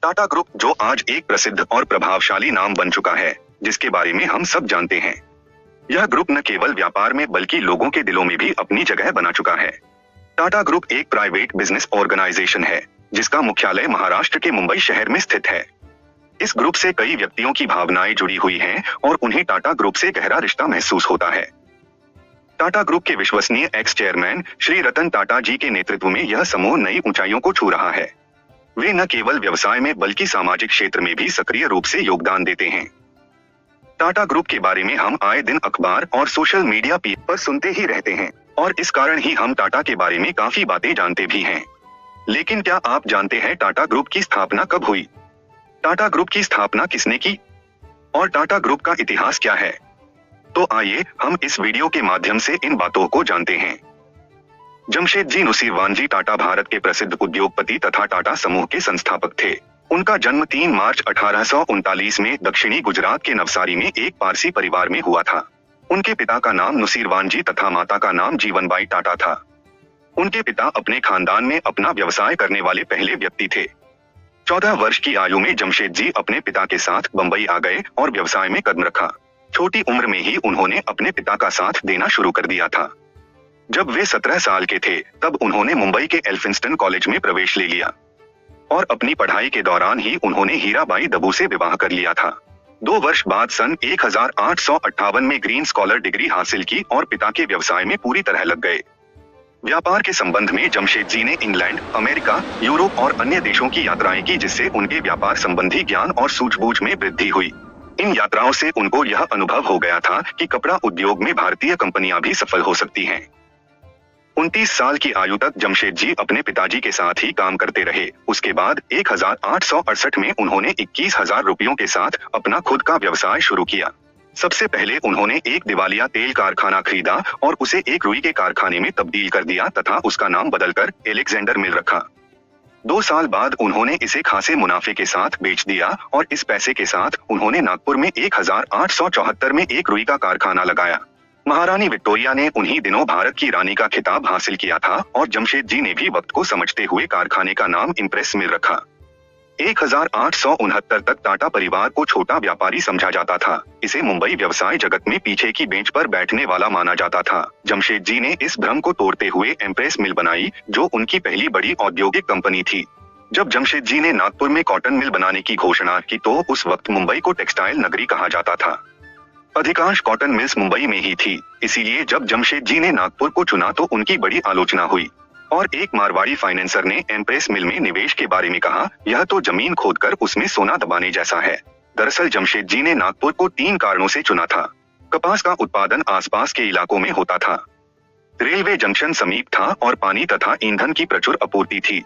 Tata group, जो आज एक प्रसिद्ध और प्रभावशाली नाम बन चुका है, जिसके बारे में हम सब जानते हैं। यह ग्रुप न केवल व्यापार में बल्कि लोगों के दिलों में भी अपनी जगह बना चुका है। टाटा ग्रुप एक प्राइवेट बिजनेस ऑर्गेनाइजेशन है, जिसका मुख्यालय महाराष्ट्र के मुंबई शहर में स्थित है। इस ग्रुप से कई व्यक्तियों की भावनाएं जुड़ी हुई हैं और उन्हें टाटा ग्रुप से गहरा रिश्ता महसूस होता है। टाटा ग्रुप के विश्वसनीय एक्स चेयरमैन श्री रतन टाटा जी के नेतृत्व में यह समूह नई ऊंचाइयों को छू रहा है। वे न केवल व्यवसाय में बल्कि सामाजिक क्षेत्र में भी सक्रिय रूप से योगदान देते हैं। टाटा ग्रुप के बारे में हम आए दिन अखबार और सोशल मीडिया पर सुनते ही रहते हैं और इस कारण ही हम टाटा के बारे में काफी बातें जानते भी हैं। लेकिन क्या आप जानते हैं टाटा ग्रुप की स्थापना कब हुई? टाटा ग्रुप की स्थापना किसने की और टाटा ग्रुप का इतिहास क्या है? तो आइए हम इस वीडियो के माध्यम से इन बातों को जानते हैं। जमशेदजी नुसीरवानजी टाटा भारत के प्रसिद्ध उद्योगपति तथा टाटा समूह के संस्थापक थे। उनका जन्म 3 मार्च 1839 में दक्षिणी गुजरात के नवसारी में एक पारसी परिवार में हुआ था। उनके पिता का नाम नुसीरवानजी तथा माता का नाम जीवनबाई टाटा था। उनके पिता अपने खानदान में अपना व्यवसाय करने वाले पहले व्यक्ति थे। 14 वर्ष की आयु में जमशेदजी अपने पिता के साथ बंबई आ गए और व्यवसाय में कदम रखा। छोटी उम्र में ही उन्होंने अपने पिता का साथ देना शुरू कर दिया था। जब वे 17 साल के थे तब उन्होंने मुंबई के एल्फिंस्टन कॉलेज में प्रवेश ले लिया और अपनी पढ़ाई के दौरान ही उन्होंने हीराबाई दबू से विवाह कर लिया था। 2 वर्ष बाद सन 1858 में ग्रीन स्कॉलर डिग्री हासिल की और पिता के व्यवसाय में पूरी तरह लग गए। व्यापार के संबंध में जमशेदजी ने इंग्लैंड, अमेरिका, यूरोप और अन्य देशों की यात्राएं की, जिससे उनके व्यापार संबंधी ज्ञान और सूझबूझ में वृद्धि हुई। इन यात्राओं से उनको यह अनुभव हो गया था कि कपड़ा उद्योग में भारतीय कंपनियां भी सफल हो सकती हैं। 29 साल की आयु तक जमशेदजी अपने पिताजी के साथ ही काम करते रहे। उसके बाद 1868 में उन्होंने 21,000 रुपयों के साथ अपना खुद का व्यवसाय शुरू किया। सबसे पहले उन्होंने एक दिवालिया तेल कारखाना खरीदा और उसे एक रुई के कारखाने में तब्दील कर दिया तथा उसका नाम बदलकर एलेक्जेंडर मिल रखा। 2 साल बाद उन्होंने इसे खासे मुनाफे के साथ बेच दिया और इस पैसे के साथ उन्होंने नागपुर में 1874 में एक रुई का कारखाना लगाया। महारानी विक्टोरिया ने उन्हीं दिनों भारत की रानी का खिताब हासिल किया था और जमशेदजी ने भी वक्त को समझते हुए कारखाने का नाम इंप्रेस मिल रखा। 1869 तक टाटा परिवार को छोटा व्यापारी समझा जाता था। इसे मुंबई व्यवसाय जगत में पीछे की बेंच पर बैठने वाला माना जाता था। जमशेदजी ने इस भ्रम को तोड़ते हुए एम्प्रेस मिल बनाई, जो उनकी पहली बड़ी औद्योगिक कंपनी थी। जब जमशेदजी ने नागपुर में कॉटन मिल बनाने की घोषणा की तो उस वक्त मुंबई को टेक्सटाइल नगरी कहा जाता था। अधिकांश कॉटन मिल्स मुंबई में ही थी, इसीलिए जब जमशेदजी ने नागपुर को चुना तो उनकी बड़ी आलोचना हुई और एक मारवाड़ी फाइनेंसर ने एम्प्रेस मिल में निवेश के बारे में कहा, यह तो जमीन खोदकर उसमें सोना दबाने जैसा है। दरअसल जमशेदजी ने नागपुर को 3 कारणों से चुना था। कपास का उत्पादन आसपास के इलाकों में होता था, रेलवे जंक्शन समीप था और पानी तथा ईंधन की प्रचुर आपूर्ति थी।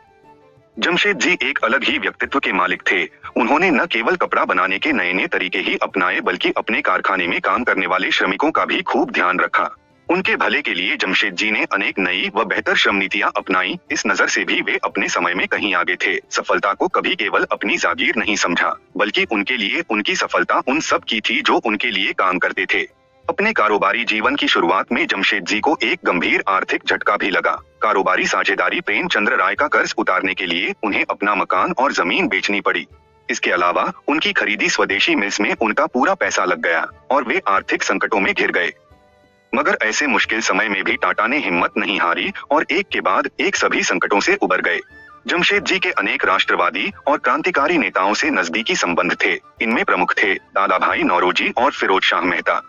जमशेदजी एक अलग ही व्यक्तित्व के मालिक थे। उन्होंने न केवल कपड़ा बनाने के नए नए तरीके ही अपनाए बल्कि अपने कारखाने में काम करने वाले श्रमिकों का भी खूब ध्यान रखा। उनके भले के लिए जमशेदजी ने अनेक नई व बेहतर श्रम नीतियां अपनाई। इस नजर से भी वे अपने समय में कहीं आगे थे। सफलता को कभी केवल अपनी जागीर नहीं समझा, बल्कि उनके लिए उनकी सफलता उन सब की थी जो उनके लिए काम करते थे। अपने कारोबारी जीवन की शुरुआत में जमशेदजी को एक गंभीर आर्थिक झटका भी लगा। कारोबारी साझेदारी प्रेमचंद्र राय का कर्ज उतारने के लिए उन्हें अपना मकान और जमीन बेचनी पड़ी। इसके अलावा उनकी खरीदी स्वदेशी मिल्स में उनका पूरा पैसा लग गया और वे आर्थिक संकटों में घिर गए। मगर ऐसे मुश्किल समय में भी टाटा ने हिम्मत नहीं हारी और एक के बाद एक सभी संकटों से उबर गए। जमशेदजी के अनेक राष्ट्रवादी और क्रांतिकारी नेताओं से नजदीकी संबंध थे। इनमें प्रमुख थे दादाभाई नौरोजी और फिरोज शाह मेहता।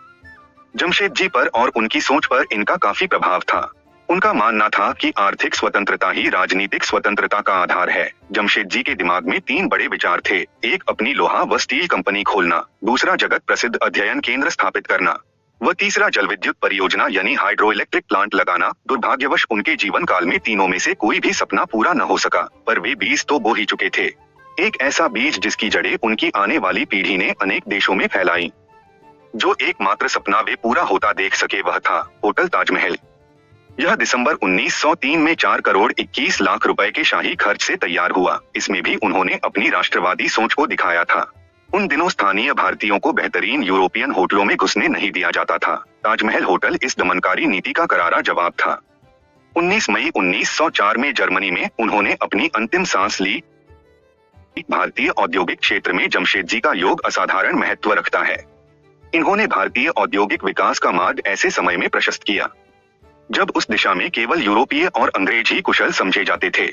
जमशेदजी पर और उनकी सोच पर इनका काफी प्रभाव था। उनका मानना था कि आर्थिक स्वतंत्रता ही राजनीतिक स्वतंत्रता का आधार है। जमशेदजी के दिमाग में 3 बड़े विचार थे। एक, अपनी लोहा व स्टील कंपनी खोलना। दूसरा, जगत प्रसिद्ध अध्ययन केंद्र स्थापित करना। व तीसरा, जल विद्युत परियोजना यानी हाइड्रो इलेक्ट्रिक प्लांट लगाना। दुर्भाग्यवश उनके जीवन काल में तीनों में से कोई भी सपना पूरा न हो सका, पर वे बीज तो बो ही चुके थे। एक ऐसा बीज जिसकी जड़ें उनकी आने वाली पीढ़ी ने अनेक देशों में फैलाई। जो एकमात्र सपना वे पूरा होता देख सके वह था होटल ताजमहल। यह दिसंबर 1903 में 4 करोड़ 21 लाख रुपए के शाही खर्च से तैयार हुआ। इसमें भी उन्होंने अपनी राष्ट्रवादी सोच को दिखाया था। उन दिनों स्थानीय भारतीयों को बेहतरीन यूरोपियन होटलों में घुसने नहीं दिया जाता था। ताजमहल होटल इस दमनकारी नीति का करारा जवाब था। 19 मई 1904 में जर्मनी में उन्होंने अपनी अंतिम सांस ली। भारतीय औद्योगिक क्षेत्र में जमशेदजी का योग असाधारण महत्व रखता है। इन्होंने भारतीय औद्योगिक विकास का मार्ग ऐसे समय में प्रशस्त किया जब उस दिशा में केवल यूरोपीय और अंग्रेज ही कुशल समझे जाते थे।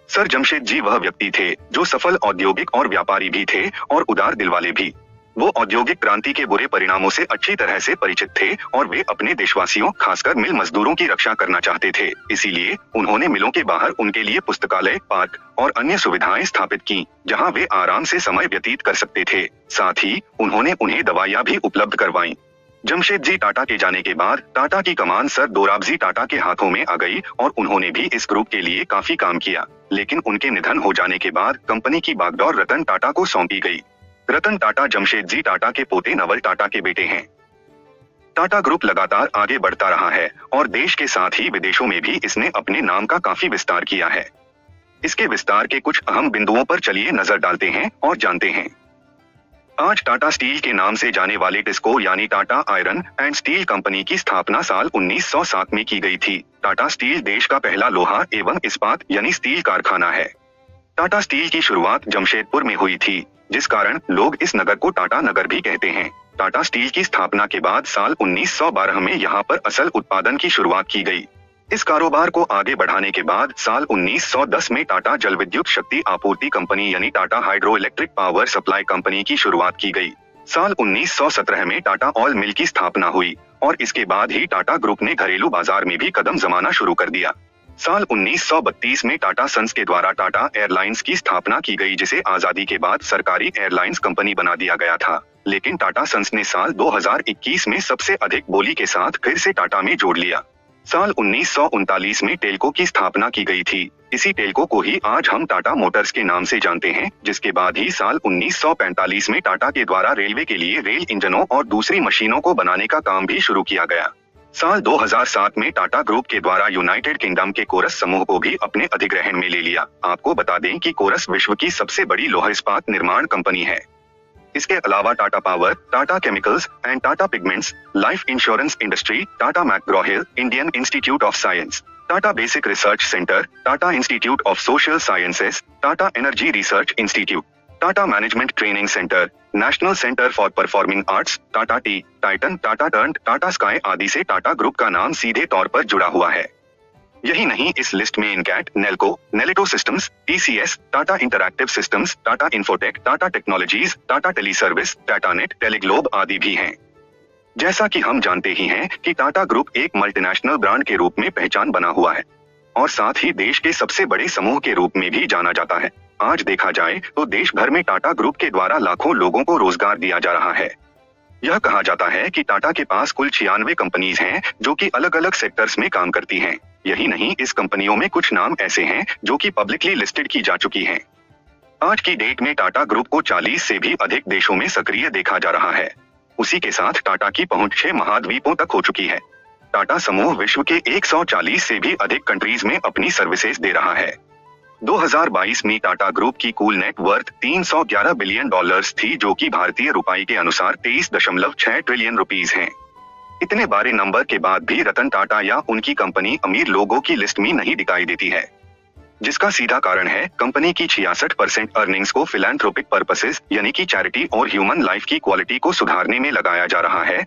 सर जमशेदजी वह व्यक्ति थे जो सफल औद्योगिक और व्यापारी भी थे और उदार दिल वाले भी। वो औद्योगिक क्रांति के बुरे परिणामों से अच्छी तरह से परिचित थे और वे अपने देशवासियों खासकर मिल मजदूरों की रक्षा करना चाहते थे। इसीलिए उन्होंने मिलों के बाहर उनके लिए पुस्तकालय, पार्क और अन्य सुविधाएं स्थापित की जहां वे आराम से समय व्यतीत कर सकते थे। साथ ही उन्होंने उन्हें दवाइयां भी उपलब्ध करवाईं। जमशेदजी टाटा के जाने के बाद टाटा की कमान सर दोराबजी टाटा के हाथों में आ गई और उन्होंने भी इस ग्रुप के लिए काफी काम किया। लेकिन उनके निधन हो जाने के बाद कंपनी की बागडोर रतन टाटा को सौंपी गई। रतन टाटा जमशेदजी टाटा के पोते नवल टाटा के बेटे हैं। टाटा ग्रुप लगातार आगे बढ़ता रहा है और देश के साथ ही विदेशों में भी इसने अपने नाम का काफी विस्तार किया है। इसके विस्तार के कुछ अहम बिंदुओं पर चलिए नजर डालते हैं और जानते हैं। आज टाटा स्टील के नाम से जाने वाले टिस्को यानी Tata iron and steel company की स्थापना साल 1907 में की गई थी। टाटा स्टील देश का पहला लोहा एवं इस्पात यानी स्टील कारखाना है। टाटा स्टील की शुरुआत जमशेदपुर में हुई थी, जिस कारण लोग इस नगर को टाटा नगर भी कहते हैं। टाटा स्टील की स्थापना के बाद साल 1912 में यहाँ पर असल उत्पादन की शुरुआत की गई। इस कारोबार को आगे बढ़ाने के बाद साल 1910 में टाटा जल विद्युत शक्ति आपूर्ति कंपनी यानी Tata hydro electric power supply company की शुरुआत की गई। साल 1917 में टाटा ऑयल मिल की स्थापना हुई और इसके बाद ही टाटा ग्रुप ने घरेलू बाजार में भी कदम जमाना शुरू कर दिया। साल 1932 में टाटा सन्स के द्वारा टाटा एयरलाइंस की स्थापना की गई, जिसे आजादी के बाद सरकारी एयरलाइंस कंपनी बना दिया गया था। लेकिन टाटा सन्स ने साल 2021 में सबसे अधिक बोली के साथ फिर से टाटा में जोड़ लिया। साल 1939 में टेल्को की स्थापना की गई थी। इसी टेल्को को ही आज हम टाटा मोटर्स के नाम से जानते हैं, जिसके बाद ही साल 1945 में टाटा के द्वारा रेलवे के लिए रेल इंजनों और दूसरी मशीनों को बनाने का काम भी शुरू किया गया। साल 2007 में टाटा ग्रुप के द्वारा यूनाइटेड किंगडम के कोरस समूह को भी अपने अधिग्रहण में ले लिया। आपको बता दें कि कोरस विश्व की सबसे बड़ी लौह इस्पात निर्माण कंपनी है। इसके अलावा Tata power, Tata chemicals and Tata pigments, life insurance industry, Tata McGraw Hill, Indian institute of science, Tata basic research centre, Tata institute of social sciences, Tata energy research institute, Tata management training centre, national centre for performing arts, Tata tea, Titan, Tata turn, Tata sky आदि से Tata group का नाम सीधे तौर पर जुड़ा हुआ है। यही नहीं, इस लिस्ट में Incat, Nelco, Nelito systems, TCS, Tata interactive systems, Tata infotech, Tata technologies, Tata teleservice, Tata net, Teleglobe आदि भी हैं। जैसा कि हम जानते ही हैं कि टाटा ग्रुप एक मल्टीनेशनल ब्रांड के रूप में पहचान बना हुआ है और साथ ही देश के सबसे बड़े समूह के रूप में भी जाना जाता है। आज देखा जाए तो देश भर में टाटा ग्रुप के द्वारा लाखों लोगों को रोजगार दिया जा रहा है। यह कहा जाता है कि टाटा के पास कुल 96 कंपनीज हैं जो कि अलग अलग सेक्टर्स में काम करती हैं। यही नहीं, इस कंपनियों में कुछ नाम ऐसे हैं जो कि पब्लिकली लिस्टेड की जा चुकी हैं। आज की डेट में टाटा ग्रुप को 40 से भी अधिक देशों में सक्रिय देखा जा रहा है। उसी के साथ टाटा की पहुंच 6 महाद्वीपों तक हो चुकी है। टाटा समूह विश्व के 140 से भी अधिक कंट्रीज में अपनी सर्विसेज दे रहा है। 2022 में टाटा ग्रुप की कुल नेट वर्थ $311 बिलियन थी, जो कि भारतीय रुपये के अनुसार 23.6 ट्रिलियन रुपीस हैं। इतने बड़े नंबर के बाद भी रतन टाटा या उनकी कंपनी अमीर लोगों की लिस्ट में नहीं दिखाई देती है, जिसका सीधा कारण है कंपनी की 66% अर्निंग्स को फिलैंथ्रोपिक पर्पसेस यानी कि चैरिटी और ह्यूमन लाइफ की क्वालिटी को सुधारने में लगाया जा रहा है,